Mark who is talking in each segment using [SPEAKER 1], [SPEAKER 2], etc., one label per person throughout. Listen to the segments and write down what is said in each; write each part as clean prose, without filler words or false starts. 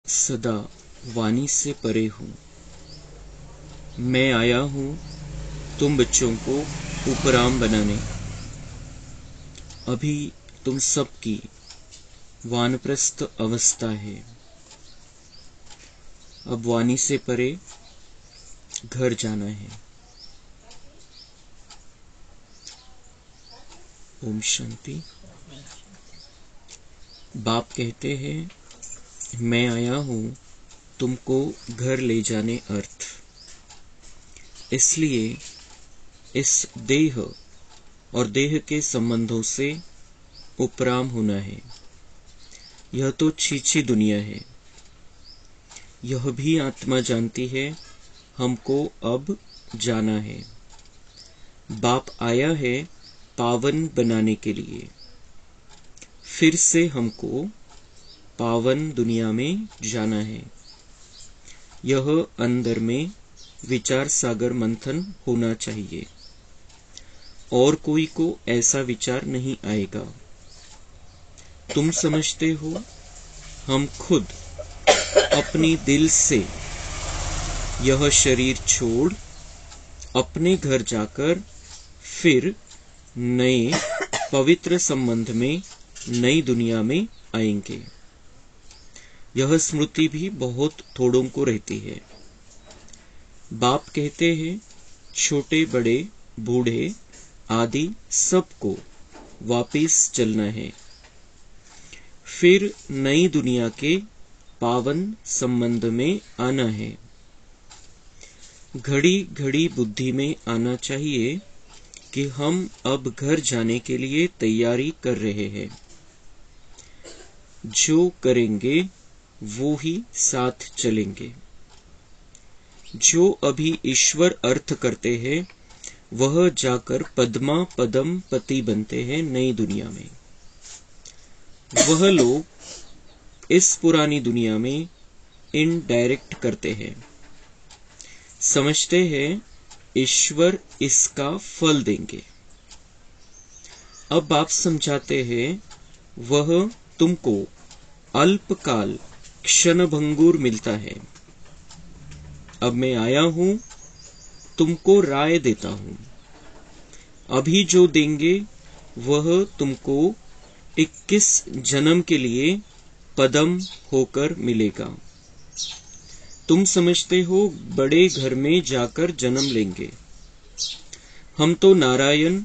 [SPEAKER 1] सदा वाणी से परे हूँ। मैं आया हूँ तुम बच्चों को उपराम बनाने। अभी तुम सबकी वानप्रस्थ अवस्था है। अब वाणी से परे घर जाना है। ओम शांति। बाप कहते हैं, मैं आया हूँ तुमको घर ले जाने अर्थ। इसलिए इस देह और देह के संबंधों से उपराम होना है। यह तो छीछी दुनिया है। यह भी आत्मा जानती है हमको अब जाना है। बाप आया है पावन बनाने के लिए। फिर से हमको पावन दुनिया में जाना है। यह अंदर में विचार सागर मंथन होना चाहिए और कोई को ऐसा विचार नहीं आएगा। तुम समझते हो हम खुद अपनी दिल से यह शरीर छोड़ अपने घर जाकर फिर नए पवित्र संबंध में नई दुनिया में आएंगे। यह स्मृति भी बहुत थोड़ों को रहती है। बाप कहते हैं, छोटे बड़े बूढ़े आदि सबको वापिस चलना है। फिर नई दुनिया के पावन संबंध में आना है। घड़ी घड़ी बुद्धि में आना चाहिए कि हम अब घर जाने के लिए तैयारी कर रहे हैं। जो करेंगे वो ही साथ चलेंगे। जो अभी ईश्वर अर्थ करते हैं वह जाकर पद्मा पदम पति बनते हैं नई दुनिया में। वह लोग इस पुरानी दुनिया में इनडायरेक्ट करते हैं। समझते हैं ईश्वर इसका फल देंगे। अब आप समझाते हैं वह तुमको अल्पकाल क्षणभंगुर मिलता है। अब मैं आया हूं तुमको राय देता हूं। अभी जो देंगे वह तुमको 21 जन्म के लिए पदम होकर मिलेगा। तुम समझते हो बड़े घर में जाकर जन्म लेंगे। हम तो नारायण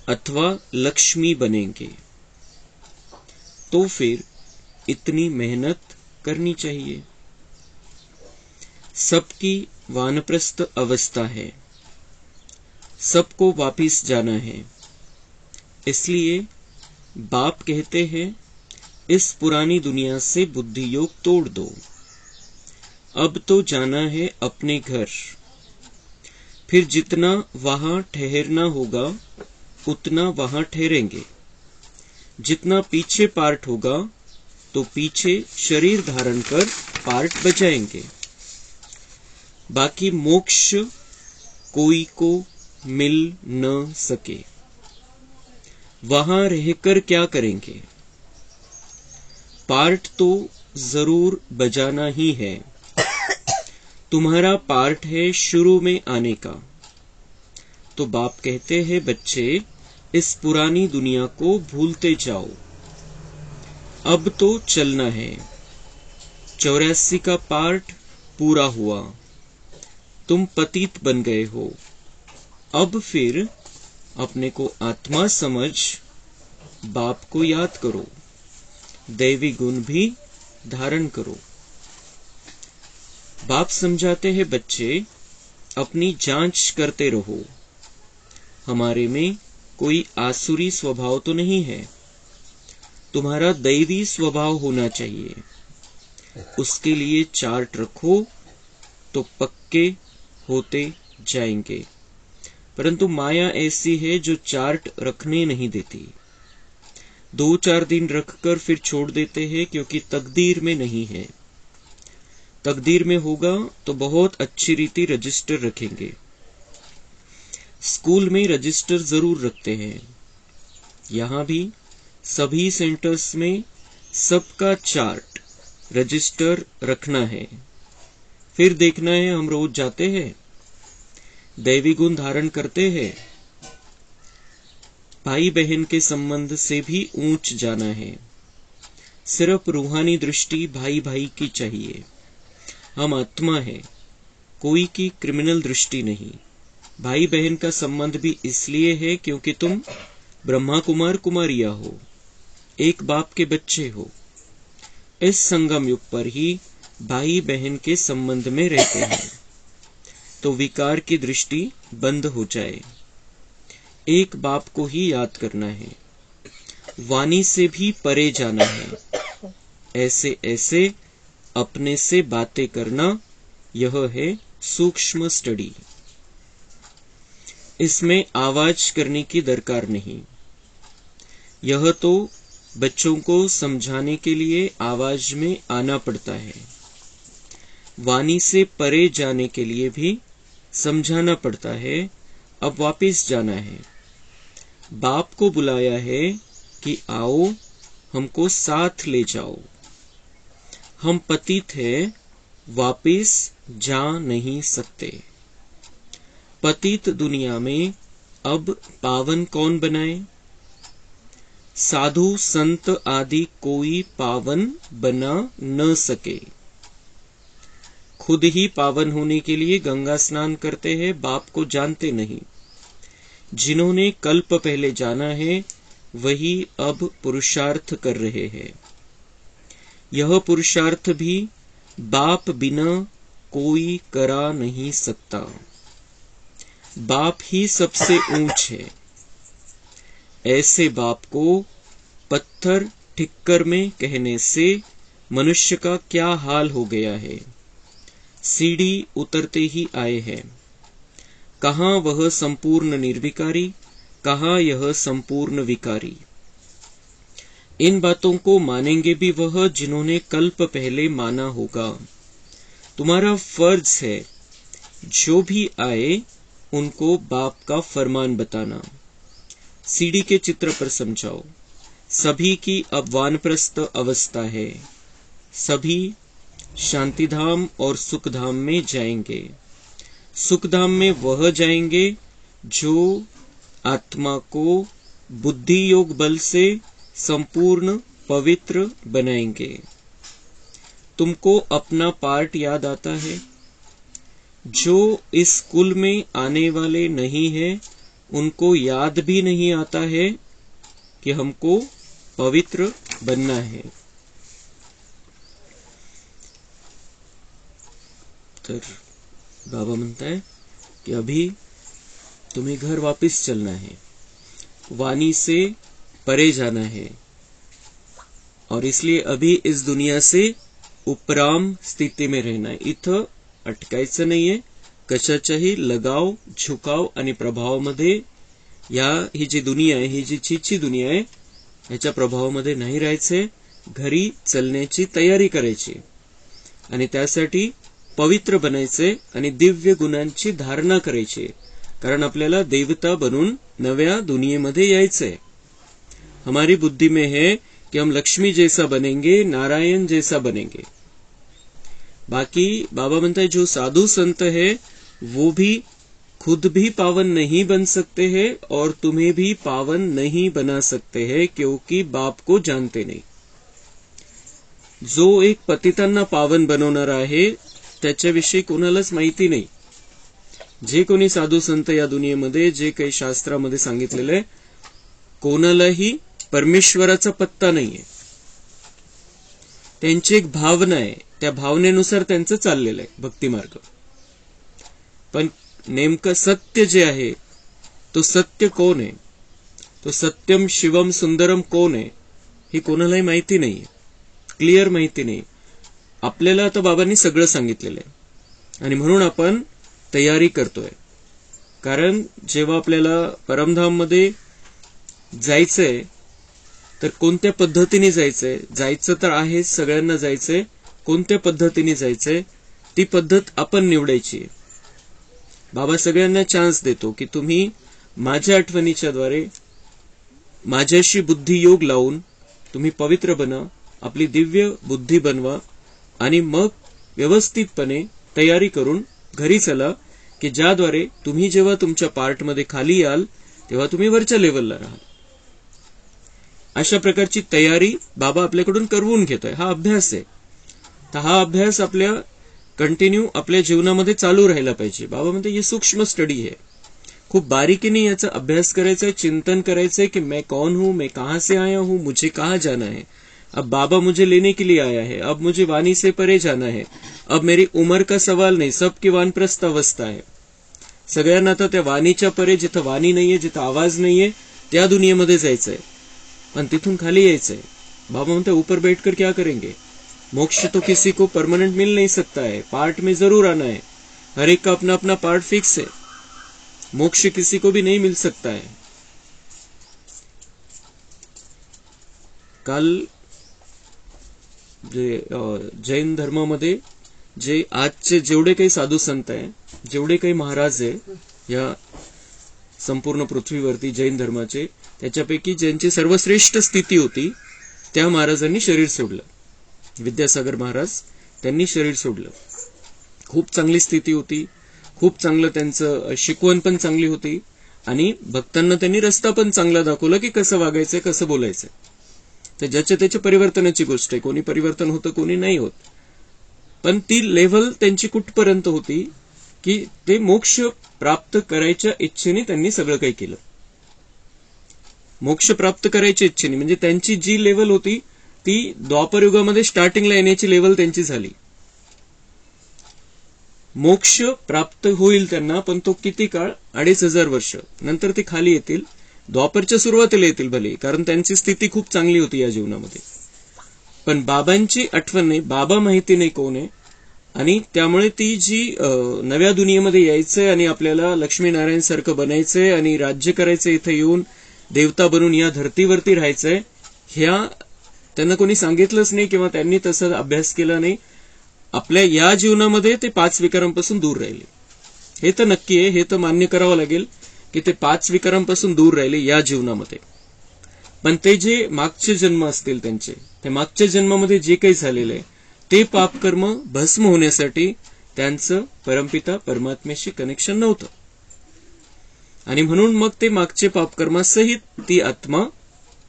[SPEAKER 1] अथवा लक्ष्मी बनेंगे। तो फिर इतनी मेहनत करनी चाहिए। सबकी वानप्रस्थ अवस्था है। सबको वापिस जाना है। इसलिए बाप कहते हैं, इस पुरानी दुनिया से बुद्धि योग तोड़ दो। अब तो जाना है अपने घर। फिर जितना वहां ठहरना होगा उतना वहां ठहरेंगे। जितना पीछे पार्ट होगा तो पीछे शरीर धारण कर पार्ट बजाएंगे। बाकी मोक्ष कोई को मिल न सके। वहां रहकर क्या करेंगे? पार्ट तो जरूर बजाना ही है। तुम्हारा पार्ट है शुरू में आने का। तो बाप कहते हैं, बच्चे इस पुरानी दुनिया को भूलते जाओ। अब तो चलना है। 84 का पार्ट पूरा हुआ। तुम पतित बन गए हो। अब फिर अपने को आत्मा समझ बाप को याद करो। दैवी गुण भी धारण करो। बाप समझाते हैं, बच्चे अपनी जांच करते रहो। हमारे में कोई आसुरी स्वभाव तो नहीं है। तुम्हारा दैवी स्वभाव होना चाहिए। उसके लिए चार्ट रखो तो पक्के होते जाएंगे। परंतु माया ऐसी है जो चार्ट रखने नहीं देती। 2-4 दिन रखकर फिर छोड़ देते हैं क्योंकि तकदीर में नहीं है। तकदीर में होगा तो बहुत अच्छी रीति रजिस्टर रखेंगे। स्कूल में रजिस्टर जरूर रखते हैं। यहाँ भी सभी सेंटर्स में सबका चार्ट रजिस्टर रखना है। फिर देखना है हम रोज जाते हैं, दैवी गुण धारण करते हैं, भाई बहन के संबंध से भी ऊंच जाना है। सिर्फ रूहानी दृष्टि भाई भाई की चाहिए। हम आत्मा है, कोई की क्रिमिनल दृष्टि नहीं। भाई बहन का संबंध भी इसलिए है क्योंकि तुम ब्रह्मा कुमार कुमारिया हो, एक बाप के बच्चे हो। इस संगम युग पर ही भाई बहन के संबंध में रहते हैं, तो विकार की दृष्टि बंद हो जाए। एक बाप को ही याद करना है, वाणी से भी परे जाना है। ऐसे ऐसे अपने से बातें करना, यह है सूक्ष्म स्टडी। इसमें आवाज करने की दरकार नहीं। यह तो बच्चों को समझाने के लिए आवाज में आना पड़ता है। वाणी से परे जाने के लिए भी समझाना पड़ता है। अब वापस जाना है। बाप को बुलाया है कि आओ हमको साथ ले जाओ। हम पतित हैं, वापस जा नहीं सकते। पतित दुनिया में अब पावन कौन बनाए? साधु संत आदि कोई पावन बना न सके। खुद ही पावन होने के लिए गंगा स्नान करते हैं, बाप को जानते नहीं। जिन्होंने कल्प पहले जाना है वही अब पुरुषार्थ कर रहे हैं। यह पुरुषार्थ भी बाप बिना कोई करा नहीं सकता। बाप ही सबसे ऊंच है। ऐसे बाप को पत्थर ठिक्कर में कहने से मनुष्य का क्या हाल हो गया है। सीढ़ी उतरते ही आए हैं। कहाँ वह संपूर्ण निर्विकारी, कहाँ यह संपूर्ण विकारी। इन बातों को मानेंगे भी वह जिन्होंने कल्प पहले माना होगा। तुम्हारा फर्ज है जो भी आए उनको बाप का फरमान बताना। सीढ़ी के चित्र पर समझाओ। सभी की अब वानप्रस्थ अवस्था है। सभी शांतिधाम और सुखधाम में जाएंगे। सुखधाम में वह जाएंगे जो आत्मा को बुद्धि योग बल से संपूर्ण पवित्र बनाएंगे। तुमको अपना पार्ट याद आता है? जो इस कुल में आने वाले नहीं हैं, उनको याद भी नहीं आता है कि हमको पवित्र बनना है। तर बाबा म्हणता है कि अभी तुम्हें घर वापस चलना है, वाणी से परे जाना है, और इसलिए अभी इस दुनिया से उपराम स्थिती में रहना है। इथं अटकायचं नाहीये। कशाच्याही लगाव, झुकाव आणि प्रभावामध्ये ही जी दुनिया आहे, ही जी चीची दुनिया आहे, ह्याच्या प्रभावामध्ये नाही राहायचे। घरी चलण्याची तयारी करायची आणि त्यासाठी पवित्र बनायचे आणि दिव्य गुणांची धारणा करायची, कारण आपल्याला देवता बनून नव्या दुनियेमध्ये यायचंय। हमारी बुद्धि में है कि हम लक्ष्मी जैसा बनेंगे, नारायण जैसा बनेंगे। बाकी बाबा म्हणता है जो साधु संत है वो भी खुद भी पावन नहीं बन सकते हैं और तुम्हें भी पावन नहीं बना सकते हैं, क्योंकि बाप को जानते नहीं। जो एक पतितांना पावन बनवणार आहे त्याच्याविषयी कोणालाच माहिती नाही। जे कोणी साधू संत या दुनियेमध्ये जे काही शास्त्रामध्ये सांगितलेलं आहे, कोणालाही परमेश्वराचा पत्ता नाहीये। त्यांची एक भावना आहे, त्या भावनेनुसार त्यांचं चाललेलं आहे भक्ती मार्ग। पण नेमकं सत्य जे आहे, तो सत्य कोण आहे, तो सत्यम शिवम सुंदरम कोण आहे, हे कोणालाही माहिती नाहीये, क्लिअर माहिती नाही। आपल्याला आता बाबांनी सगळं सांगितलेलं आहे आणि म्हणून आपण तयारी करतोय। कारण जेव्हा आपल्याला परमधाम मध्ये जायचंय तर कोणत्या पद्धतीने जायचंय, जायचं तर आहे, सगळ्यांना जायचंय, कोणत्या पद्धतीने जायचंय ती पद्धत आपण निवडायची। बाबा सगळ्यांना चान्स देतो की तुम्ही माझ्या आठवणीच्या द्वारे माझ्याशी बुद्धी योग लावून तुम्ही पवित्र बना, आपली दिव्य बुद्धी बनवा आणि मग व्यवस्थितपणे तयारी करून घरी चला, की ज्याद्वारे तुम्ही जेव्हा तुमच्या पार्टमध्ये खाली याल तेव्हा तुम्ही वरच्या लेवलला राहाल. अशा प्रकारची तयारी बाबा आपल्याकडून करवून घेतोय. हा अभ्यास आहे. तर हा अभ्यास आपल्या कंटिन्यू आपल्या जीवनामध्ये चालू राहिला पाहिजे. बाबा म्हणते हे सूक्ष्म स्टडी है, खूप बारीकीने याचा अभ्यास करायचा है, चिंतन करायचंय की मैं कौन हूं, मैं कहां से आया हूं, मुझे कहां जाना है. अब बाबा मुझे लेने के लिए आया है, अब मुझे वाणी से परे जाना है. अब मेरी उम्र का सवाल नहीं, सबकी वानप्रस्थ अवस्था है. सगळ्यांना आता त्या वाणीच्या परे, जिथं वाणी नाहीये, जिथं आवाज नाहीये, त्या दुनियेमध्ये जायचंय, पण तिथून खाली यायचंय. बाबा म्हणते ऊपर बैठकर क्या करेंगे. मोक्ष तो किसी को परमानेंट मिल नहीं सकता है, पार्ट में जरूर आना है. हर एक का अपना अपना पार्ट फिक्स है. मोक्ष किसी को भी नहीं मिल सकता है. काल जैन धर्मामध्ये जे आजचे जेवढे काही साधू संत आहे, जेवढे काही महाराज आहे या संपूर्ण पृथ्वीवरती जैन धर्माचे, त्याच्यापैकी ज्यांची सर्वश्रेष्ठ स्थिती होती त्या महाराजांनी शरीर सोडलं. विद्यासागर महाराज त्यांनी शरीर सोडलं. खूप चांगली स्थिती होती, खूप चांगलं त्यांचं शिकवण पण चांगली होती आणि भक्तांना त्यांनी रस्ता पण चांगला दाखवला की कसं वागायचंय, कसं बोलायचंय. तर ज्याच्या त्याच्या परिवर्तनाची गोष्ट आहे. कोणी परिवर्तन होतं, कोणी नाही होत. पण ती लेव्हल त्यांची कुठपर्यंत होती की ते मोक्ष प्राप्त करायच्या इच्छेने त्यांनी सगळं काही केलं. मोक्ष प्राप्त करायच्या इच्छेने म्हणजे त्यांची जी लेव्हल होती ती द्वापर युगामध्ये स्टार्टिंगला येण्याची लेव्हल त्यांची झाली. मोक्ष प्राप्त होईल त्यांना, पण तो किती काळ, 2500 वर्ष नंतर ते खाली येतील. द्वापरच्या सुरुवातीला येतील भले, कारण त्यांची स्थिती खूप चांगली होती या जीवनामध्ये. पण बाबांची आठवण नाही, बाबा माहिती नाही कोण आहे, आणि त्यामुळे ती जी नव्या दुनियेमध्ये यायचंय आणि आपल्याला लक्ष्मीनारायण सारखं बनायचंय आणि राज्य करायचं, इथे येऊन देवता बनून या धर्तीवरती राहायचंय, ह्या त्यांना कोणी सांगितलंच नाही किंवा त्यांनी तसा अभ्यास केला नाही. आपल्या या जीवनामध्ये ते 5 विकारांपासून दूर राहिले, हे तर नक्की आहे. हे तर मान्य करावं लागेल की ते 5 विकारांपासून दूर राहिले या जीवनामध्ये. पण ते जे मागचे जन्म असतील त्यांचे, ते मागच्या जन्मामध्ये जे काही झालेलं आहे ते पापकर्म भस्म होण्यासाठी त्यांचं परमपिता परमात्म्याशी कनेक्शन नव्हतं. आणि म्हणून मग ते मागचे पापकर्मासहित ती आत्मा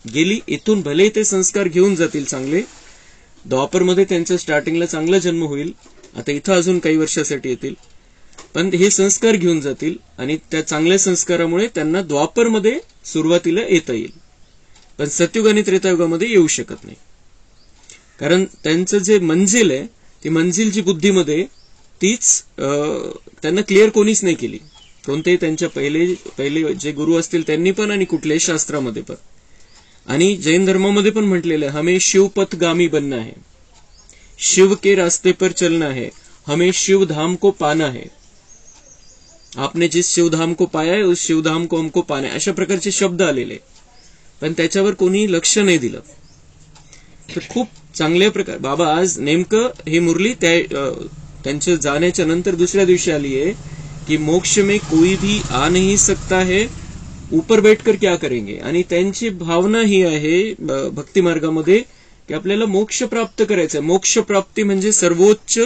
[SPEAKER 1] गेली. इथून भले ते संस्कार घेऊन जातील चांगले, द्वापरमध्ये त्यांच्या स्टार्टिंगला चांगला जन्म होईल, आता इथं अजून काही वर्षासाठी येतील, पण हे संस्कार घेऊन जातील आणि त्या चांगल्या संस्कारामुळे त्यांना द्वापरमध्ये सुरुवातीला येता येईल. पण सतयुग आणि त्रेतायुगामध्ये येऊ शकत नाही, कारण त्यांचं जे मंजिल आहे ती मंजिल जी बुद्धीमध्ये तीच त्यांना क्लिअर कोणीच नाही केली. कोणतेही त्यांच्या पहिले जे गुरु असतील त्यांनी पण आणि कुठल्याही शास्त्रामध्ये पण. आणि जैन धर्मामध्ये पण म्हटलेलं आहे, हमें शिवपथगामी बनना है, शिव के रास्ते पर चलना है, हमें शिवधाम को पाना है. आपने जिस शिवधाम को पाया है उस शिवधाम को हमको पाना है, अशा प्रकारचे शब्द आलेले. पण त्याच्यावर कोणी लक्ष नाही दिलं. तर खूप चांगल्या प्रकारे बाबा आज नेमकं ही मुरली त्यांच्या जाण्याच्या नंतर दुसऱ्या दिवशी आली आहे की मोक्ष में कोई भी आ नहीं सकता है, ऊपर बैठकर क्या करेंगे. आणि त्यांची भावना ही आहे भक्ती मार्गामध्ये की आपल्याला मोक्ष प्राप्त करायचं. मोक्ष प्राप्ती म्हणजे सर्वोच्च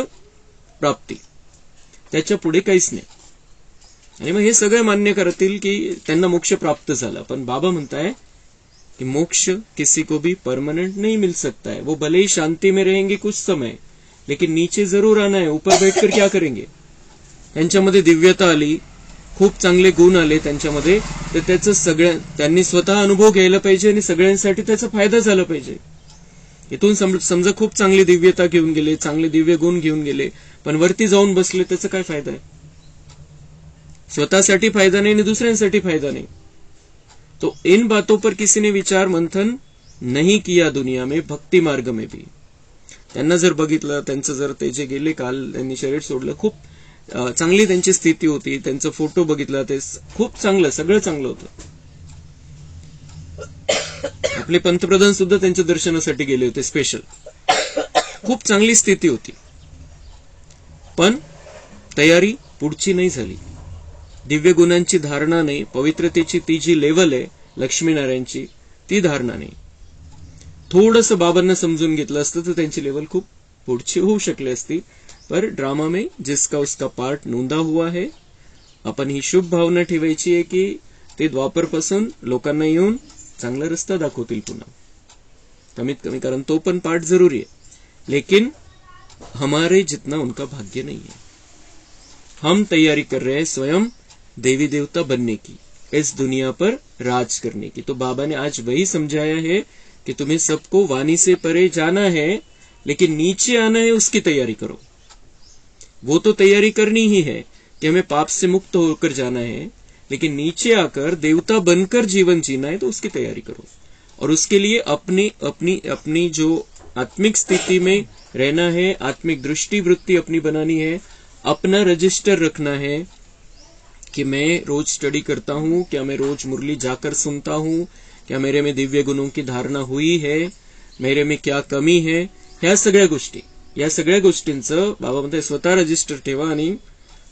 [SPEAKER 1] प्राप्ती, त्याच्या पुढे काहीच नाही. आणि मग हे सगळे मान्य करतील की त्यांना मोक्ष प्राप्त झाला. पण बाबा म्हणताय कि मोक्ष किसी को भी परमानेंट नहीं मिल सकता है. वो भले ही शांति में रहेंगे कुछ समय, लेकिन नीचे जरूर आना है. ऊपर बैठकर क्या करेंगे. त्यांच्यामध्ये दिव्यता आली, खूप चांगले गुण आले त्यांच्यामध्ये, तर त्याचं त्यांनी स्वतः अनुभव घ्यायला पाहिजे आणि सगळ्यांसाठी त्याचा फायदा झाला पाहिजे. इथून समजा खूप चांगली दिव्यता घेऊन गेले, चांगले दिव्य गुण घेऊन गेले, पण वरती जाऊन बसले, त्याचा काय फायदा आहे. स्वतःसाठी फायदा नाही आणि दुसऱ्यांसाठी फायदा नाही. तो इन बातों पर किसी ने विचार मंथन नहीं किया दुनिया में, भक्ति मार्ग में भी. त्यांना जर बघितलं, त्यांचं जर ते जे गेले काल त्यांनी शरीर सोडलं, खूप चांगली त्यांची स्थिती होती, त्यांचा फोटो बघितला, ते खूप चांगलं, सगळं चांगलं होतं. आपले पंतप्रधान सुद्धा त्यांच्या दर्शनासाठी गेले होते स्पेशल. खूप चांगली स्थिती होती, पण तयारी पुढची नाही झाली. दिव्य गुणांची धारणा नाही, पवित्रतेची ती जी लेवल आहे लक्ष्मीनारायणची ती धारणा नाही. थोडंसं बाबांना समजून घेतलं असतं तर त्यांची लेवल खूप पुढची होऊ शकली असती, पर ड्रामा में जिसका उसका पार्ट नोंदा हुआ है. आपण ही शुभ भावना ठेवायची आहे की ते द्वापरपासून लोकांना येऊन चांगला रस्ता दाखवतील पुन्हा, कमीत कमी, कारण तो पण पार्ट जरूरी है. लेकिन हमारे जितना उनका भाग्य नहीं है. हम तैयारी कर रहे हैं स्वयं देवी देवता बनने की, इस दुनिया पर राज करने की. तो बाबा ने आज वही समझाया है कि तुम्हें सबको वाणी से परे जाना है, लेकिन नीचे आना है, उसकी तैयारी करो. वो तो तैयारी करनी ही है कि हमें पाप से मुक्त होकर जाना है, लेकिन नीचे आकर देवता बनकर जीवन जीना है, तो उसकी तैयारी करो. और उसके लिए अपनी अपनी अपनी जो आत्मिक स्थिति में रहना है, आत्मिक दृष्टि वृत्ति अपनी बनानी है, अपना रजिस्टर रखना है कि मैं रोज स्टडी करता हूं, क्या मैं रोज मुरली जाकर सुनता हूं, क्या मेरे में दिव्य गुणों की धारणा हुई है, मेरे में क्या कमी है. ह्या सगळ्या गोष्टींचं बाबा म्हणतात स्वतः रजिस्टर ठेवा आणि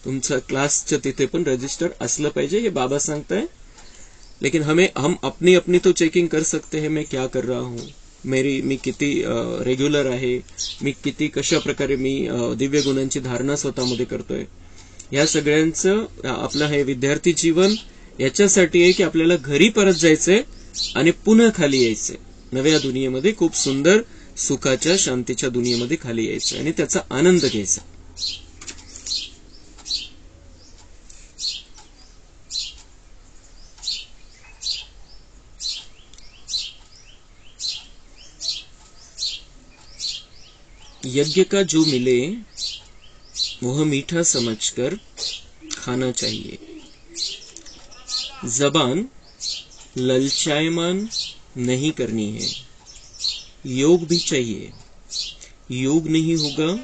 [SPEAKER 1] तुमच्या क्लासच्या तिथे पण रजिस्टर असलं पाहिजे, हे बाबा सांगताय. लेकिन हम अपनी अपनी तो चेकिंग कर सकते हैं, मैं क्या कर रहा हूं, मी किती रेग्युलर आहे, मी किती कशा प्रकारे मी दिव्य गुणांची धारणा स्वतःमध्ये करतोय. या सगळ्यांचं आपलं हे विद्यार्थी जीवन याच्यासाठी आहे की आपल्याला घरी परत जायचंय आणि पुन्हा खाली यायचंय, नव्या दुनियेमध्ये, खूप सुंदर सुखाच्या शांतीच्या दुनियेमध्ये खाली यायचं आणि त्याचा आनंद घ्यायचा. यज्ञ का जो मिले वह मीठा समझकर खाना चाहिए. जबान ललचायमान नहीं करनी है. योग भी चाहिए. योग नहीं होगा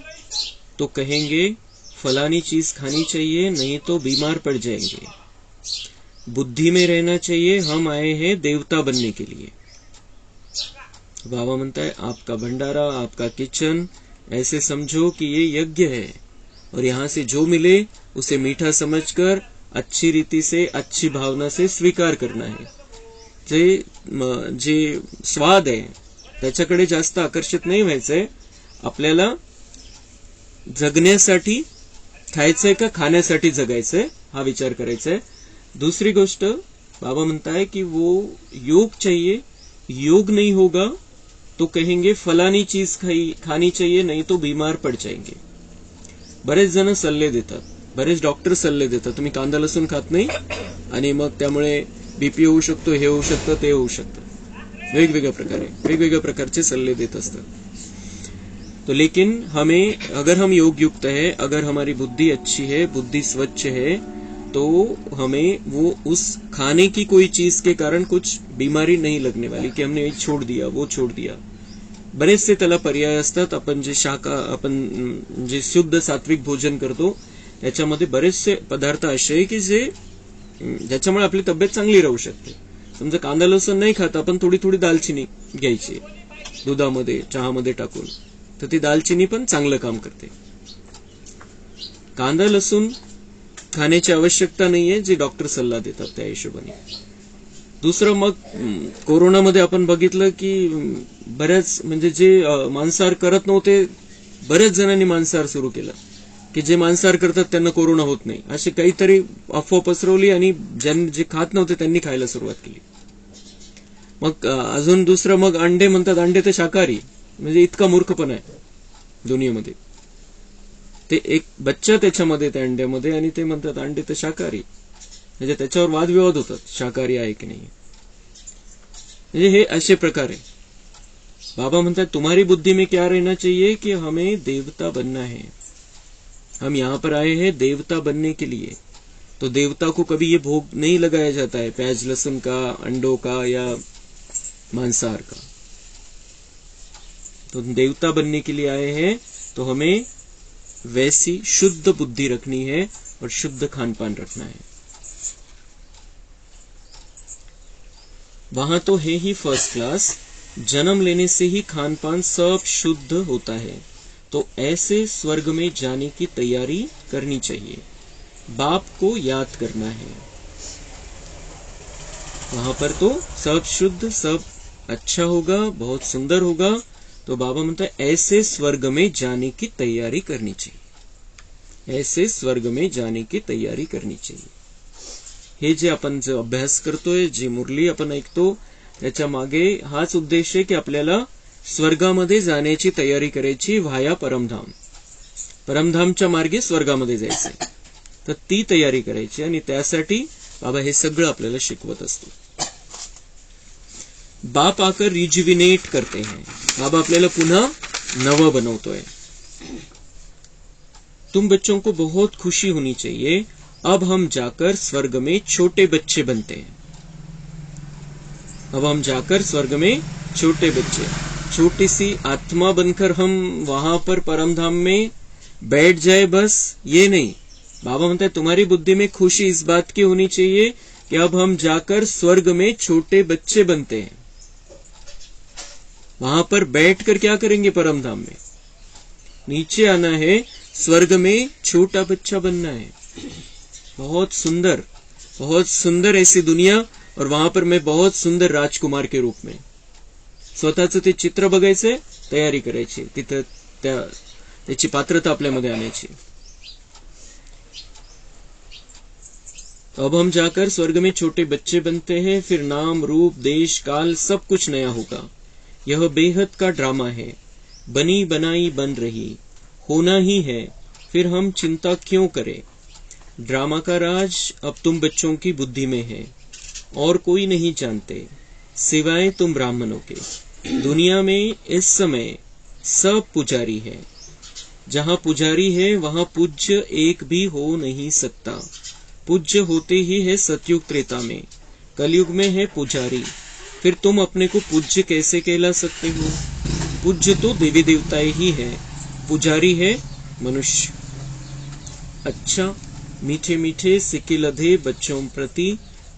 [SPEAKER 1] तो कहेंगे फलानी चीज खानी चाहिए, नहीं तो बीमार पड़ जाएंगे. बुद्धि में रहना चाहिए, हम आए हैं देवता बनने के लिए. बाबा म्हणता है आपका भंडारा, आपका किचन ऐसे समझो कि ये यज्ञ है, और यहां से जो मिले उसे मीठा समझकर अच्छी रीति से, अच्छी भावना से स्वीकार करना है. जे स्वाद आहे त्याच्याकडे जास्त आकर्षित नाही व्हायचंय. आपल्याला जगण्यासाठी खायचंय का खाण्यासाठी जगायचंय, हा विचार करायचा है. दूसरी गोष्ट बाबा म्हणता है कि वो योग चाहिए. योग नहीं होगा तो कहेंगे फलानी चीज खानी चाहिए, नहीं तो बीमार पड़ जाएंगे. बरेच जण सल्ले देतात, बरेच डॉक्टर सल्ले देतात, तुम्ही कांदा लसूण खात नाही आणि मग त्यामुळे बीपी होऊ शकतो, हे होऊ शकतं, ते होऊ शकतं. वेगवेगळ्या प्रकारचे सल्ले देत असतात. तो लेकिन हमें, अगर हम योग युक्त है, अगर हमारी बुद्धि अच्छी है, बुद्धि स्वच्छ है, तो हमें वो उस खाने की कोई चीज के कारण कुछ बीमारी नहीं लगने वाली कि हमने छोड़ दिया, वो छोड़ दिया. बरेचसे त्याला पर्याय असतात. आपण जे शुद्ध सात्विक भोजन करतो त्याच्यामध्ये बरेचसे पदार्थ असे आहे की ज्याच्यामुळे आपली तब्येत चांगली राहू शकते. समजा कांदा लसूण नाही खाता, आपण थोडी थोडी दालचिनी घ्यायची दुधामध्ये, चहामध्ये टाकून, तर ती दालचिनी पण चांगलं काम करते. कांदा लसूण खाण्याची आवश्यकता नाहीये, जे डॉक्टर सल्ला देतात त्या हिशोबाने. दुसरं, मग कोरोनामध्ये आपण बघितलं की बऱ्याच, म्हणजे जे मांसाहार करत नव्हते, बऱ्याच जणांनी मांसाहार सुरू केला, की जे मांसाहार करतात त्यांना कोरोना होत नाही, अशी काहीतरी अफवा पसरवली आणि जे खात नव्हते त्यांनी खायला सुरुवात केली. मग अजून दुसरं, मग अंडे म्हणतात, अंडे तर शाकाहारी, म्हणजे इतका मूर्खपणा आहे दुनियेमध्ये. ते एक बच्चा त्याच्यामध्ये, त्या अंड्यामध्ये, आणि ते म्हणतात अंडे तर शाकाहारी, म्हणजे त्याच्यावर वादविवाद होतात, शाकाहारी आहे की नाही. म्हणजे हे असे प्रकार आहे. बाबा म्हणतात तुम्हारी बुद्धि में क्या रहना चाहिए कि हमें देवता बनना है. हम यहाँ पर आए हैं देवता बनने के लिए. तो देवता को कभी ये भोग नहीं लगाया जाता है प्याज लहसुन का, अंडों का या मांसाहार का. तो देवता बनने के लिए आए हैं, तो हमें वैसी शुद्ध बुद्धि रखनी है और शुद्ध खान पान रखना है. वहां तो है ही फर्स्ट क्लास, जन्म लेने से ही खान पान सब शुद्ध होता है. तो ऐसे स्वर्ग में जाने की तैयारी करनी चाहिए. बाप को याद करना है. वहां पर तो सब शुद्ध, सब अच्छा होगा, बहुत सुंदर होगा, तो बाबा म्हणतात ऐसे स्वर्ग में जाने की तैयारी करनी चाहिए, ऐसे स्वर्ग में जाने की तैयारी करनी चाहिए. हे जे आपण जो अभ्यास करतोय, जी मुरली आपण ऐकतो, त्याच्या मागे हाच उद्देश आहे की आपल्याला स्वर्गामध्ये जाण्याची तयारी करायची व्हाया परमधाम. परमधामच्या मार्गे स्वर्गामध्ये जायचंय, तर ती तयारी करायची आणि त्यासाठी बाबा हे सगळं आपल्याला शिकवत असतो. बाप आकर रिजुविनेट करते हैं, बाबा आपल्याला पुन्हा नवं बनवतोय. तुम बच्चों को बहुत खुशी होनी चाहिए, अब हम जाकर स्वर्ग में छोटे बच्चे बनते हैं. अब हम जाकर स्वर्ग में छोटे बच्चे, छोटी सी आत्मा बनकर हम वहां पर परमधाम में बैठ जाए, बस ये नहीं. बाबा म्हणते तुम्हारी बुद्धि में खुशी इस बात की होनी चाहिए कि अब हम जाकर स्वर्ग में छोटे बच्चे बनते हैं. वहां पर बैठकर क्या करेंगे? परमधाम में नीचे आना है, स्वर्ग में छोटा बच्चा बनना है. बहुत सुंदर ऐसी दुनिया, और वहां पर मैं बहुत सुंदर राजकुमार के रूप में. स्वतःचं ते चित्र बघायचंय, तयारी करायची, तिथं त्याची पात्रता आपल्यामध्ये आणायची. अब हम जाकर स्वर्ग में छोटे बच्चे बनते हैं, फिर नाम रूप देश काल सब कुछ नया होगा. यह बेहद का ड्रामा है, बनी बनाई बन रही, होना ही है, फिर हम चिंता क्यों करें. ड्रामा का राज अब तुम बच्चों की बुद्धि में है, और कोई नहीं जानते सिवाय तुम ब्राह्मणों के. दुनिया में इस समय सब पुजारी है. जहां पुजारी है वहां पूज्य एक भी हो नहीं सकता. पूज्य होते ही है सतयुग त्रेता में, कलयुग में है पुजारी. फिर तुम अपने को पूज्य कैसे कहला सकते हो? पूज्य तो देवी देवताएं ही है, पुजारी है मनुष्य. अच्छा, मीठे मीठे सिक्के लधे बच्चों प्रति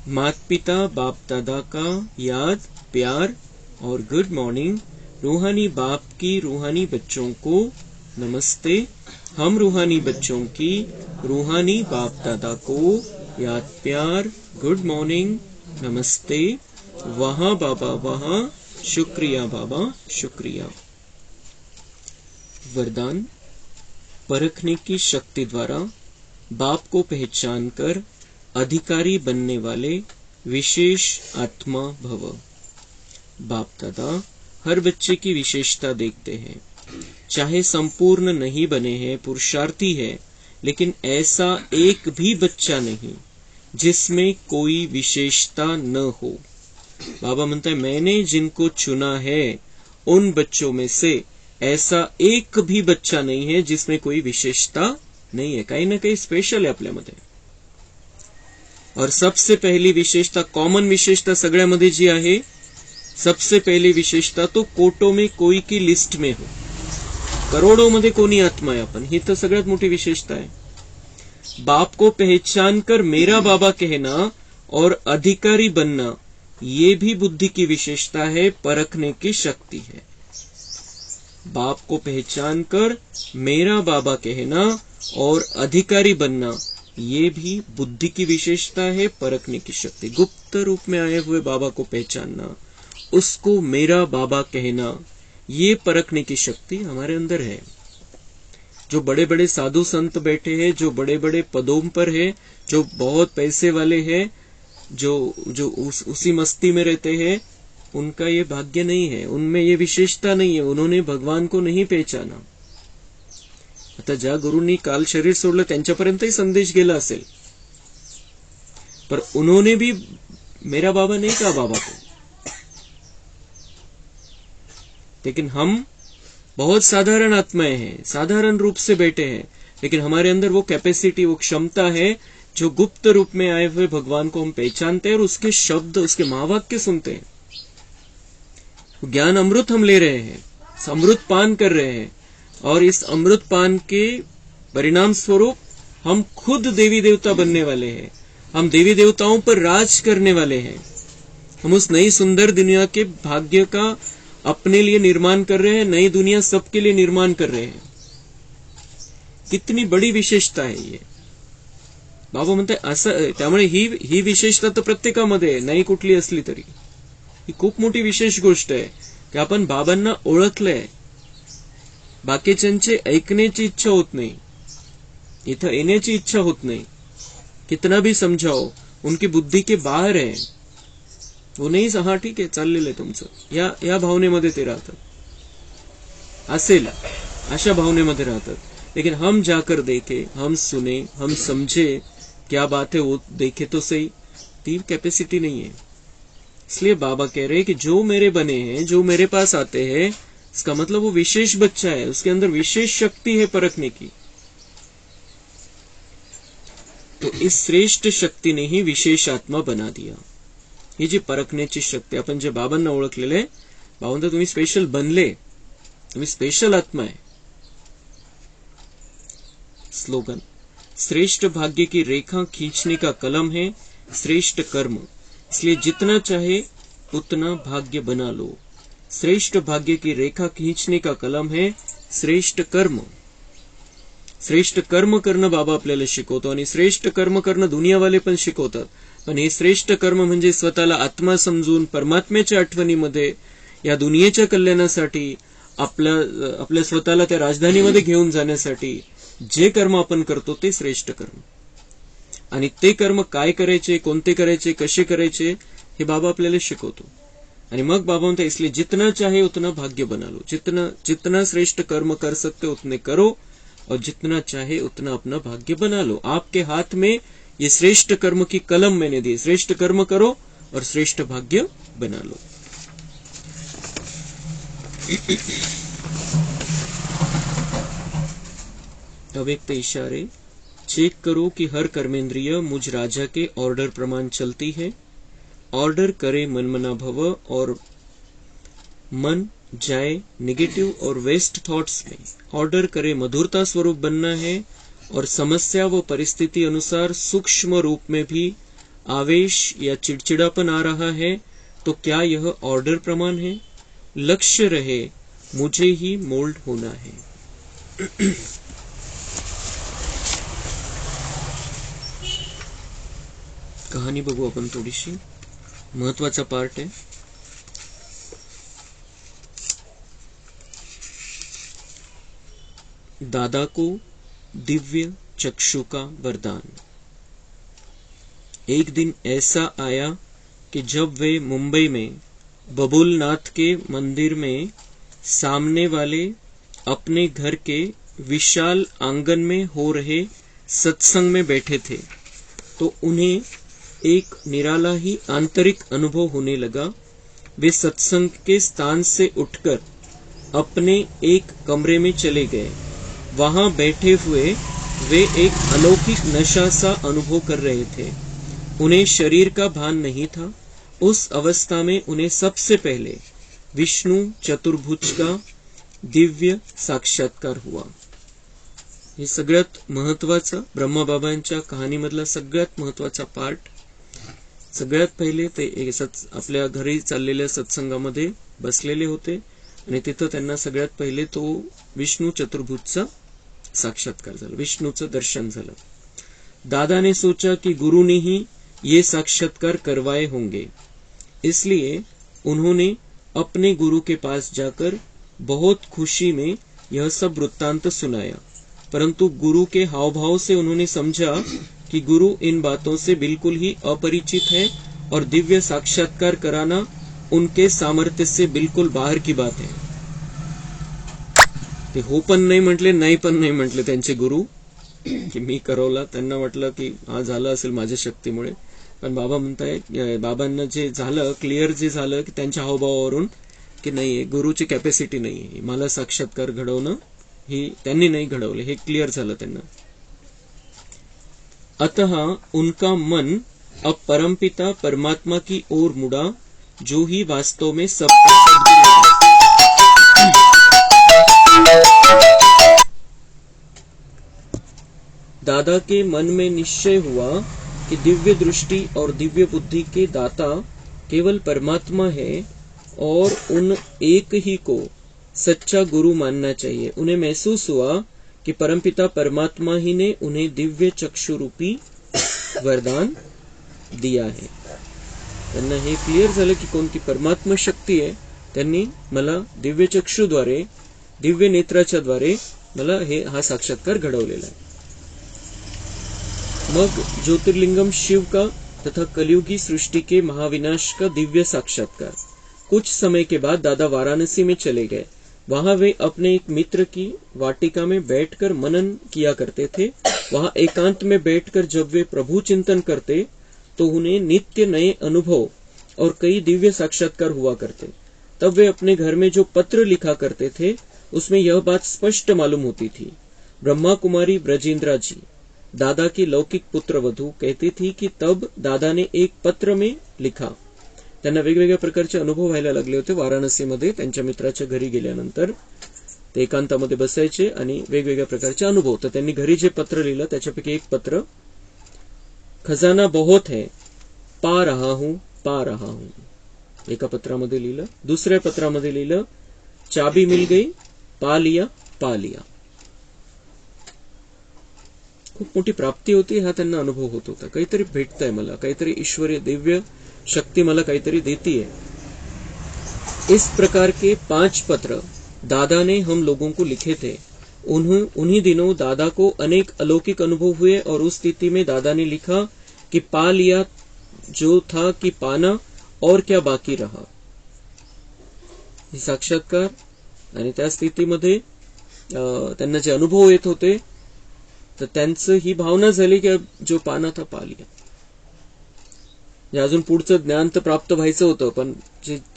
[SPEAKER 1] माता पिता बाप दादा का याद प्यार और गुड मॉर्निंग. रूहानी बाप की रूहानी बच्चों को नमस्ते. हम रूहानी बच्चों की रूहानी बाप दादा को याद प्यार गुड मॉर्निंग नमस्ते. वहां बाबा वहां, शुक्रिया बाबा शुक्रिया. वरदान. परखने की शक्ति द्वारा बाप को पहचान कर अधिकारी बनने वाले विशेष आत्मा भव. बाप दादा हर बच्चे की विशेषता देखते हैं, चाहे संपूर्ण नहीं बने हैं, पुरुषार्थी है, लेकिन ऐसा एक भी बच्चा नहीं जिसमें कोई विशेषता न हो. बाबा म्हणता है मैंने जिनको चुना है उन बच्चों में से ऐसा एक भी बच्चा नहीं है जिसमें कोई विशेषता नहीं है. काही ना काही स्पेशल आहे आपल्यामध्ये. और सबसे पहली विशेषता, कॉमन विशेषता सगळ्यामध्ये जी आहे, सबसे पहली विशेषता तो कोटो में कोई की लिस्ट में हो. करोड़ों मध्ये कोणी आत्मा आहे आपण, ही तर सगळ्यात मोठी विशेषता आहे. बाप को पहचान कर मेरा बाबा कहना और अधिकारी बनना, ये भी बुद्धि की विशेषता है, परखने की शक्ति है. बाप को पहचान कर मेरा बाबा कहना और अधिकारी बनना, ये भी बुद्धि की विशेषता है, परखने की शक्ति. गुप्त रूप में आए हुए बाबा को पहचानना, उसको मेरा बाबा कहना, ये परखने की शक्ति हमारे अंदर है. जो बड़े बड़े साधु संत बैठे हैं, जो बड़े बड़े पदों पर है, जो बहुत पैसे वाले हैं, जो उसी मस्ती में रहते हैं, उनका ये भाग्य नहीं है, उनमें ये विशेषता नहीं है, उन्होंने भगवान को नहीं पहचाना. आता ज्या गुरूंनी काल शरीर सोडलं त्यांच्यापर्यंतही संदेश गेला असेल, पर उन्होंने भी मेरा बाबा नहीं कहा बाबा को. लेकिन हम बहुत साधारण आत्माएं हैं, साधारण रूप से बैठे हैं, लेकिन हमारे अंदर वो कैपेसिटी, वो क्षमता है, जो गुप्त रूप में आए हुए भगवान को हम पहचानते हैं और उसके शब्द, उसके महावाक्य सुनते हैं. ज्ञान अमृत हम ले रहे हैं, अमृत पान कर रहे हैं, और इस अमृत पान के परिणाम स्वरूप हम खुद देवी देवता बनने वाले हैं. हम देवी देवताओं पर राज करने वाले हैं. हम उस नई सुंदर दुनिया के भाग्य का अपने लिए निर्माण कर रहे हैं, नई दुनिया सबके लिए निर्माण कर रहे हैं. कितनी बड़ी विशेषता है ये. बाबा म्हणतात असं, त्यामुळे ही विशेषता तर प्रत्येकामध्ये आहे, नाही कुठली असली तरी ही खूप मोठी विशेष गोष्ट आहे. की आपण बाबांना ओळखलंय, बाकीच्यांचे ऐकण्याची इच्छा होत नाही, इथं येण्याची इच्छा होत नाही, कितना भी समझाओ उनकी बुद्धी के बाहर है, वो नाही, हा ठीक आहे चाललेलं आहे तुमचं, या भावनेमध्ये ते राहतात, असेल अशा भावनेमध्ये राहतात. लेकिन हम जाकर देखे, हम सुने, हम समझे क्या बात है, वो देखे तो सही, ती कैपेसिटी नहीं है. इसलिए बाबा कह रहे हैं कि जो मेरे बने हैं, जो मेरे पास आते हैं, इसका मतलब वो विशेष बच्चा है, उसके अंदर विशेष शक्ति है परखने की. तो इस श्रेष्ठ शक्ती ने ही विशेष आत्मा बना दिया. ही जी परखण्याची शक्ती, आपण जे बाबांना ओळखलेले, बाबांना तुम्ही स्पेशल बनले, तुम्ही स्पेशल आत्मा है. स्लोगन, श्रेष्ठ भाग्य की रेखा खींचने का कलम है श्रेष्ठ कर्म, इसलिए जितना चाहे उतना भाग्य बना लो. श्रेष्ठ भाग्य की रेखा खींचने का कलम है श्रेष्ठ कर्म. श्रेष्ठ कर्म करणं बाबा आपल्याला शिकवतो, आणि श्रेष्ठ कर्म करणं दुनियावाले पण शिकवतात. पण हे श्रेष्ठ कर्म म्हणजे स्वतःला आत्मा समजून परमात्म्याच्या आठवणीमध्ये या दुनियेच्या कल्याणासाठी आपल्या स्वतःला त्या राजधानीमध्ये घेऊन जाण्यासाठी जे कर्म आपण करतो ते श्रेष्ठ कर्म. आणि ते कर्म काय करायचे, कोणते करायचे, कसे करायचे, हे बाबा आपल्याला शिकवतो. आणि मग बाबा म्हणता, इसलिए जितना चाहे उतना भाग्य बना लो. जितना श्रेष्ठ कर्म कर सकते उतने करो, और जितना चाहे उतना अपना भाग्य बना लो. आपके हाथ में ये श्रेष्ठ कर्म की कलम मैंने दी, श्रेष्ठ कर्म करो और श्रेष्ठ भाग्य बना लो. अव्यक्त इशारे, चेक करो कि हर कर्मेंद्रिय मुझ राजा के ऑर्डर प्रमाण चलती है. ऑर्डर करे मनमना भव, और मन जाए निगेटिव और वेस्ट थॉट्स में. ऑर्डर करे मधुरता स्वरूप बनना है, और समस्या व परिस्थिति अनुसार सूक्ष्म रूप में भी आवेश या चिड़चिड़ापन आ रहा है, तो क्या यह ऑर्डर प्रमाण है? लक्ष्य रहे मुझे ही मोल्ड होना है. कहाणी बघू आपण थोडीशी, महत्वाचा पार्ट आहे. दादा को दिव्य चक्षु का वरदान. एक दिन ऐसा आया कि जब वे मुंबई में बबुलनाथ के मंदिर में सामने वाले अपने घर के विशाल आंगन में हो रहे सत्संग में बैठे थे, तो उन्हें एक निराला ही आंतरिक अनुभव होने लगा. वे सत्संग के स्थान से उठकर अपने एक कमरे में चले गए. वहां बैठे हुए वे एक अलौकिक नशा सा अनुभव कर रहे थे. उन्हें शरीर का भान नहीं था. उस अवस्था में उन्हें सबसे पहले विष्णु चतुर्भुज का दिव्य साक्षात्कार हुआ. हे सगळ्यात महत्वाचा ब्रह्मबाबांच्या कहाणीमधला सगळ्यात महत्वाचा पार्ट. सगळ्यात पहिले ते आपल्या घरी चाललेल्या सत्संगामध्ये बसलेले होते, आणि तिथं त्यांना सगळ्यात पहिले तो विष्णु चतुर्भुजचा साक्षात्कार झाला, विष्णूचं दर्शन झालं. दादा ने सोचा कि गुरु ने ही ये साक्षात्कार करवाए होंगे, इसलिए उन्होंने अपने गुरु के पास जाकर बहुत खुशी में यह सब वृत्तांत सुनाया. परंतु गुरु के हाव भाव से उन्होंने समझा कि गुरु इन बातों से बिल्कुल ही अपरिचित है, और दिव्य साक्षात्कार कराना उनके सामर्थ्य से बिल्कुल बाहर की बात है. ते हो पण नाही म्हटले, नाही पण नाही म्हटले त्यांचे गुरु की मी करवला. त्यांना वाटलं की हा झालं असेल माझ्या शक्तीमुळे, पण बाबा म्हणताय, बाबांना जे झालं क्लिअर, जे झालं की त्यांच्या हावभावावरून की नाही, गुरुची कॅपॅसिटी नाही, मला साक्षात्कार घडवणं ही त्यांनी नाही घडवले, हे क्लिअर झालं त्यांना. अतः उनका मन अब परमपिता परमात्मा की ओर मुड़ा, जो ही वास्तव में सबका सद्गुरु है. दादा के मन में निश्चय हुआ कि दिव्य दृष्टि और दिव्य बुद्धि के दाता केवल परमात्मा है, और उन एक ही को सच्चा गुरु मानना चाहिए. उन्हें महसूस हुआ कि परमपिता परमात्मा ही ने उन्हें दिव्य चक्षु रूपी वरदान दिया है. त्यांना हे क्लिअर झालं की कोणती परमात्मा शक्ती आहे, त्यांनी मला दिव्य चक्षुद्वारे, दिव्य नेत्राच्या द्वारे मला हा साक्षात्कार घडवलेला है। मग ज्योतिर्लिंगम शिव का तथा कलयुगी सृष्टि के महाविनाश का दिव्य साक्षात्कार। कुछ समय के बाद दादा वाराणसी में चले गए। वहां वे अपने एक मित्र की वाटिका में बैठकर मनन किया करते थे। वहां एकांत में बैठकर जब वे प्रभु चिंतन करते तो उन्हें नित्य नए अनुभव और कई दिव्य साक्षात्कार हुआ करते। तब वे अपने घर में जो पत्र लिखा करते थे उसमें यह बात स्पष्ट मालूम होती थी। ब्रह्मा कुमारी ब्रजेंद्रा जी, दादा की लौकिक पुत्रवधू, कहती थी की तब दादा ने एक पत्र में लिखा। त्यांना वेगवेगळ्या प्रकारचे अनुभव व्हायला लागले होते वाराणसीमध्ये। त्यांच्या मित्राच्या घरी गेल्यानंतर ते एकांतामध्ये बसायचे आणि वेगवेगळ्या प्रकारचे अनुभव। तर त्यांनी घरी जे पत्र लिहिलं त्याच्यापैकी एक पत्र, खजाना बहुत है, पा रहा हूं, पा रहा हूं, एका पत्रामध्ये लिहिलं। दुसऱ्या पत्रामध्ये लिहिलं, चाबी मिल गई, पा लिया, पा लिया। खूप मोठी प्राप्ती होती हा त्यांना अनुभव होत होता। काहीतरी भेटतंय मला, काहीतरी ईश्वरीय दिव्य शक्ति मला काहीतरी देती है। इस प्रकार के 5 पत्र दादा ने हम लोगों को लिखे थे। उन्हीं दिनों दादा को अनेक अलौकिक अनुभव हुए और उस स्थिति में दादा ने लिखा कि पा लिया जो था कि पाना और क्या बाकी रहा। साक्षात्कार आणि त्या स्थितीमध्ये त्यांना जे अनुभव येत होते तर त्यांचं ही भावना झाली की जो पाना था पा लिया। अजून पुढचं ज्ञान तर प्राप्त व्हायचं होतं, पण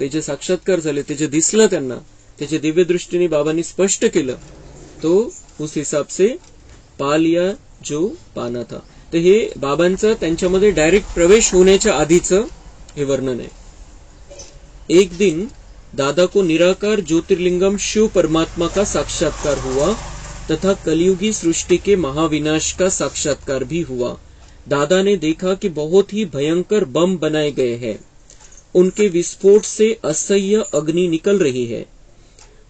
[SPEAKER 1] जे साक्षात्कार झाले, ते जे दिसलं त्यांना, त्याचे दिव्य दृष्टीने बाबांनी स्पष्ट केलं, तो उस हिसाब से पा लिया जो पाना था। तर हे बाबांचं त्यांच्यामध्ये डायरेक्ट प्रवेश होण्याच्या आधीचं हे वर्णन आहे। एक दिन दादा को निराकार ज्योतिर्लिंगम शिव परमात्मा का साक्षात्कार हुआ तथा कलयुगी सृष्टि के महाविनाश का साक्षात्कार भी हुआ। दादा ने देखा कि बहुत ही भयंकर बम बनाए गए हैं। उनके विस्फोट से असह्य अग्नि निकल रही है।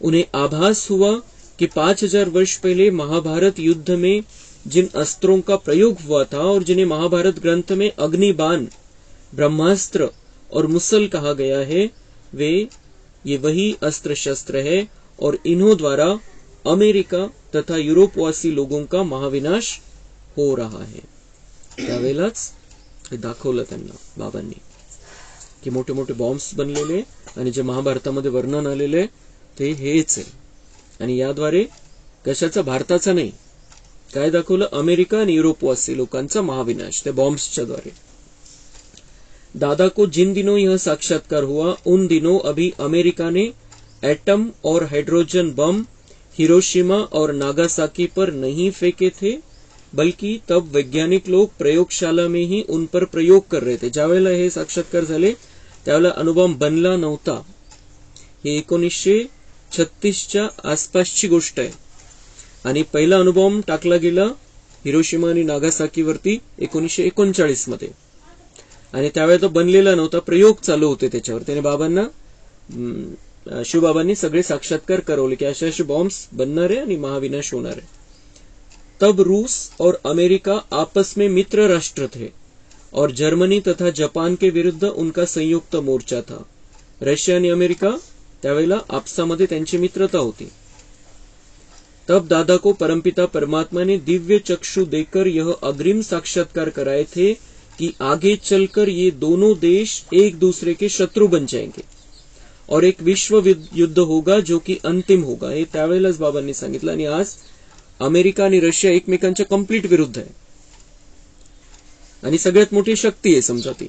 [SPEAKER 1] उन्हें आभास हुआ कि 5000 वर्ष पहले महाभारत युद्ध में जिन अस्त्रों का प्रयोग हुआ था और जिन्हें महाभारत ग्रंथ में अग्निबाण, ब्रह्मास्त्र और मुसल कहा गया है, ये वही अस्त्र शस्त्र है और इन्हों द्वारा अमेरिका तथा युरोपवासी लोगों का महाविनाश हो रहा है। त्यावेळेलाच हे दाखवलं त्यांना बाबांनी की मोठे मोठे बॉम्ब्स बनलेले आणि जे महाभारतामध्ये वर्णन आलेले ते हेच आहे। आणि याद्वारे कशाचा, भारताचा नाही, काय दाखवलं, अमेरिका आणि युरोपवासी लोकांचा महाविनाश त्या बॉम्ब्सच्या द्वारे। दादा को जिन दिनों यह साक्षात्कार हुआ उन दिनों अभी अमेरिका ने एटम और हाइड्रोजन बम हिरोशिमा और नागासाकी पर नहीं फेंके थे, बल्कि तब वैज्ञानिक लोग प्रयोगशाला में ही उन पर प्रयोग कर रहे थे। ज्यावेळेला हे साक्षात्कार झाले त्यावेळेला अणुबॉम्ब बनला नव्हता। हे 1936च्या आसपासची गोष्ट आहे आणि पहिला अणुबॉम्ब टाकला गेला हिरोशिमा आणि नागासाकी वरती 1939 मध्ये आणि त्यावेळेला तो बनलेला नव्हता, प्रयोग चालू होते त्याच्यावर। त्याने बाबांना, शिवबाबांनी सगळे साक्षात्कार करवले की असे असे बॉम्ब्स बनणार आहे आणि महाविनाश होणार आहे। तब रूस और अमेरिका आपस में मित्र राष्ट्र थे और जर्मनी तथा जापान के विरुद्ध उनका संयुक्त मोर्चा था। रशिया आणि अमेरिका त्यावेळेला आपसामध्ये त्यांची मित्रता होती। तब दादा को परमपिता परमात्मा ने दिव्य चक्षु देकर यह अग्रिम साक्षात्कार कराए थे कि आगे चलकर ये दोनों देश एक दूसरे के शत्रु बन जाएंगे और एक विश्व युद्ध होगा जो कि अंतिम होगा। हे त्यावेळेलाच बाबांनी सांगितलं आणि आज अमेरिका आणि रशिया एकमेकांच्या कंप्लीट विरुद्ध आहे आणि सगळ्यात मोठी शक्ती आहे समजा ती,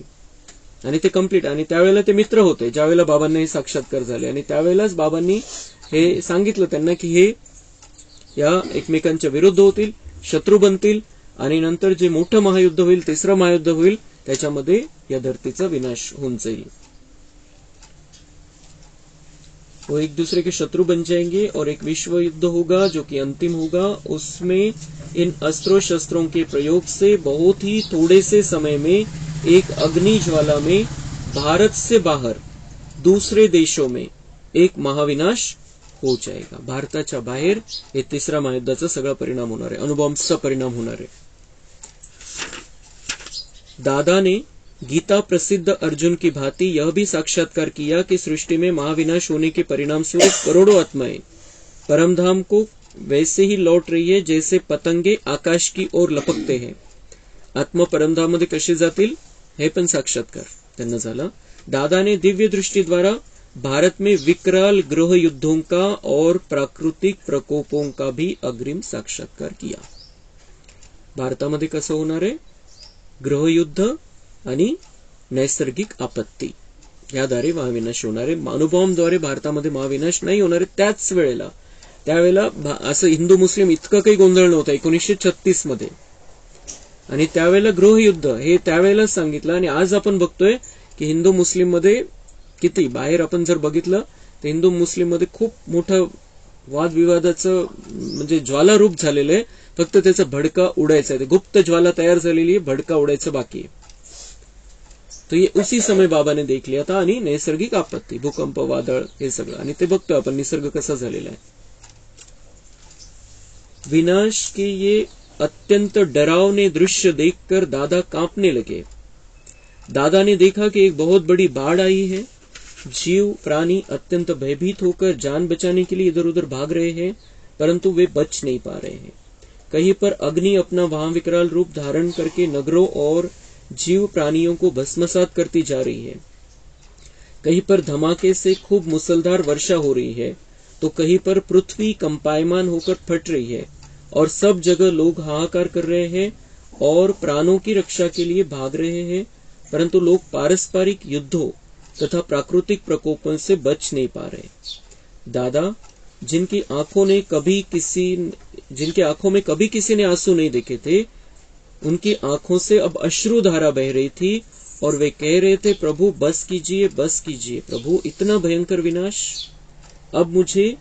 [SPEAKER 1] आणि ते कंप्लीट, आणि त्यावेळेला ते मित्र होते ज्यावेळेला बाबांना हे साक्षात्कार झाले आणि त्यावेळेलाच बाबांनी हे सांगितलं त्यांना की हे या एकमेकांच्या विरुद्ध होतील, शत्रू बनतील आणि नंतर जे मोठं महायुद्ध होईल, तिसरं महायुद्ध होईल, त्याच्यामध्ये या धरतीचा विनाश होऊन जाईल। वो एक दूसरे के शत्रु बन जाएंगे और एक विश्व युद्ध होगा जो कि अंतिम होगा। उसमें इन अस्त्रों शस्त्रों के प्रयोग से बहुत ही थोड़े से समय में एक अग्नि ज्वाला में भारत से बाहर दूसरे देशों में एक महाविनाश हो जाएगा। भारताच्या बाहेर हे तिसऱ्या महायुद्धाचा सगळा परिणाम होणार आहे, अणुबॉम्बचा परिणाम होणार आहे। दादा ने गीता प्रसिद्ध अर्जुन की भांति यह भी साक्षात्कार किया कि सृष्टि में महाविनाश होने के परिणाम स्वरूप करोड़ों आत्माएं परमधाम को वैसे ही लौट रही है जैसे पतंगे आकाश की ओर लपकते हैं. आत्मा परमधाममध्ये कसे जातील हे पण साक्षात्कार त्यांना झाला. दादा ने दिव्य दृष्टि द्वारा भारत में विकराल गृह युद्धों का और प्राकृतिक प्रकोपों का भी अग्रिम साक्षात्कार किया. भारतामध्ये कसं होणार आहे? गृहयुद्ध आणि नैसर्गिक आपत्ती याद्वारे महाविनाश होणार आहे. अणुबॉम्बद्वारे भारतामध्ये महाविनाश नाही होणार आहे. त्याच वेळेला त्यावेळेला असं हिंदू मुस्लिम इतकं काही गोंधळ नव्हता 1936 मध्ये, आणि त्यावेळेला गृहयुद्ध हे त्यावेळेलाच सांगितलं. आणि आज आपण बघतोय की हिंदू मुस्लिम मध्ये किती बाहेर आपण जर बघितलं तर हिंदू मुस्लिम मध्ये खूप मोठं वादविवादाचं म्हणजे ज्वालारूप झालेलं आहे. फक्त त्याचा भडका उडायचा आहे. गुप्त ज्वाला तयार झालेली आहे, भडका उडायचं बाकी आहे. तो ये उसी समय बाबा ने देख लिया था. आणि नैसर्गिक आपत्ती, भूकंप, वादळ हे सगळं, आणि ते बघतोय आपण निसर्ग कसा झालेला आहे. विनाश के ये अत्यंत डरावने दृश्य देखकर दादा कांपने लगे. दादा ने देखा कि एक बहुत बड़ी बाढ़ आई है. जीव प्राणी अत्यंत भयभीत होकर जान बचाने के लिए इधर उधर भाग रहे हैं, परंतु वे बच नहीं पा रहे हैं. कहीं पर अग्नि अपना वहां विकराल रूप धारण करके नगरों और जीव प्राणियों को भस्मसात करती जा रही है. कहीं पर धमाके से खूब मूसलधार वर्षा हो रही है, तो कहीं पर पृथ्वी कंपायमान होकर फट रही है, और सब जगह लोग हाहाकार कर रहे हैं और प्राणों की रक्षा के लिए भाग रहे हैं, परंतु लोग पारस्परिक युद्धों तथा प्राकृतिक प्रकोपों से बच नहीं पा रहे. दादा, जिनकी आंखों में कभी किसी ने आंसू नहीं देखे थे, उनकी आंखों से अब अश्रुधारा बह रही थी, और वे कह रहे थे, प्रभु बस कीजिए, बस कीजिए. प्रभु, इतना भयंकर विनाश, अब मुझे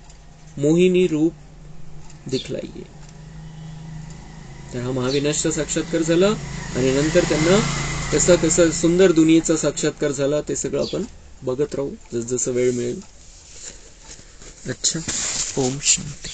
[SPEAKER 1] मोहिनी रूप दिखलाइए. तर हा महाविनाशचा साक्षात्कार झाला. आणि नंतर त्यांना कसा कसा सुंदर दुनियेचा साक्षात्कार झाला ते सगळं आपण बघत राहू जसजसं वेळ मिळेल. अच्छा, ओम शांती.